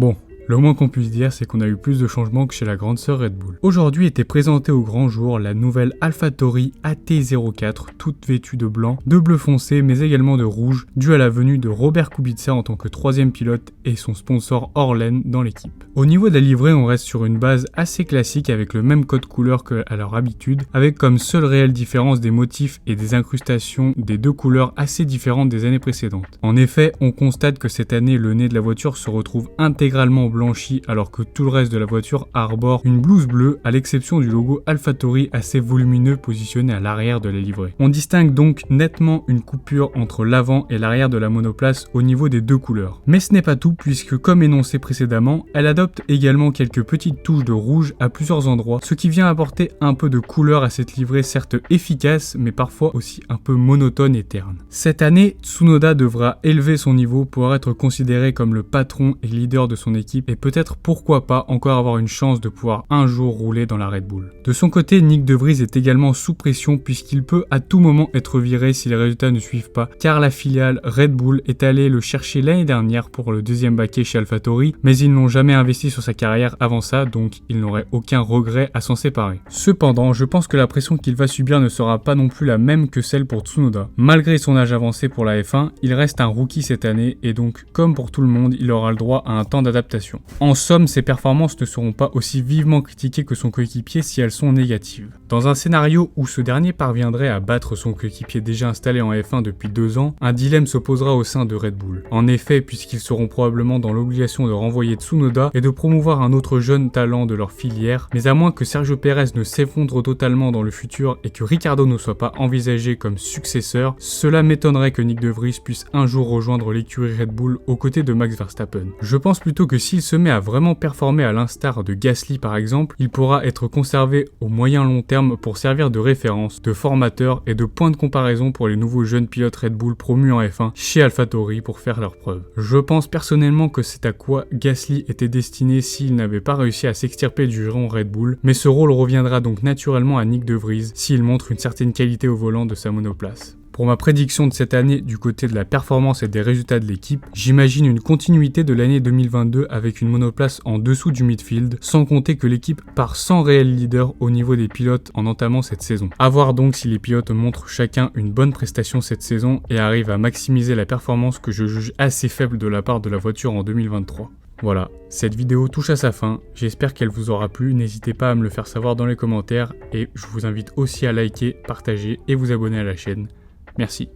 Bon, le moins qu'on puisse dire, c'est qu'on a eu plus de changements que chez la grande sœur Red Bull. Aujourd'hui était présentée au grand jour la nouvelle AlphaTauri AT04, toute vêtue de blanc, de bleu foncé, mais également de rouge, due à la venue de Robert Kubica en tant que troisième pilote et son sponsor Orlen dans l'équipe. Au niveau de la livrée, on reste sur une base assez classique avec le même code couleur qu'à leur habitude, avec comme seule réelle différence des motifs et des incrustations des deux couleurs assez différentes des années précédentes. En effet, on constate que cette année, le nez de la voiture se retrouve intégralement blanchi alors que tout le reste de la voiture arbore une blouse bleue à l'exception du logo AlphaTauri assez volumineux positionné à l'arrière de la livrée. On distingue donc nettement une coupure entre l'avant et l'arrière de la monoplace au niveau des deux couleurs. Mais ce n'est pas tout puisque comme énoncé précédemment, elle adopte également quelques petites touches de rouge à plusieurs endroits, ce qui vient apporter un peu de couleur à cette livrée certes efficace mais parfois aussi un peu monotone et terne. Cette année, Tsunoda devra élever son niveau pour être considéré comme le patron et leader de son équipe et peut-être pourquoi pas encore avoir une chance de pouvoir un jour rouler dans la Red Bull. De son côté, Nyck de Vries est également sous pression puisqu'il peut à tout moment être viré si les résultats ne suivent pas, car la filiale Red Bull est allée le chercher l'année dernière pour le deuxième baquet chez AlphaTauri, mais ils n'ont jamais investi sur sa carrière avant ça, donc il n'aurait aucun regret à s'en séparer. Cependant, je pense que la pression qu'il va subir ne sera pas non plus la même que celle pour Tsunoda. Malgré son âge avancé pour la F1, il reste un rookie cette année et donc, comme pour tout le monde, il aura le droit à un temps d'adaptation. En somme, ses performances ne seront pas aussi vivement critiquées que son coéquipier si elles sont négatives. Dans un scénario où ce dernier parviendrait à battre son coéquipier déjà installé en F1 depuis 2 ans, un dilemme s'opposera au sein de Red Bull. En effet, puisqu'ils seront probablement dans l'obligation de renvoyer Tsunoda et de promouvoir un autre jeune talent de leur filière, mais à moins que Sergio Pérez ne s'effondre totalement dans le futur et que Ricciardo ne soit pas envisagé comme successeur, cela m'étonnerait que Nyck de Vries puisse un jour rejoindre l'écurie Red Bull aux côtés de Max Verstappen. Je pense plutôt que s'il se met à vraiment performer à l'instar de Gasly par exemple, il pourra être conservé au moyen long terme pour servir de référence, de formateur et de point de comparaison pour les nouveaux jeunes pilotes Red Bull promus en F1 chez AlphaTauri pour faire leurs preuves. Je pense personnellement que c'est à quoi Gasly était destiné s'il n'avait pas réussi à s'extirper du giron Red Bull, mais ce rôle reviendra donc naturellement à Nyck de Vries s'il montre une certaine qualité au volant de sa monoplace. Pour ma prédiction de cette année du côté de la performance et des résultats de l'équipe, j'imagine une continuité de l'année 2022 avec une monoplace en dessous du midfield, sans compter que l'équipe part sans réel leader au niveau des pilotes en entamant cette saison. A voir donc si les pilotes montrent chacun une bonne prestation cette saison et arrivent à maximiser la performance que je juge assez faible de la part de la voiture en 2023. Voilà, cette vidéo touche à sa fin, j'espère qu'elle vous aura plu, n'hésitez pas à me le faire savoir dans les commentaires et je vous invite aussi à liker, partager et vous abonner à la chaîne. Merci.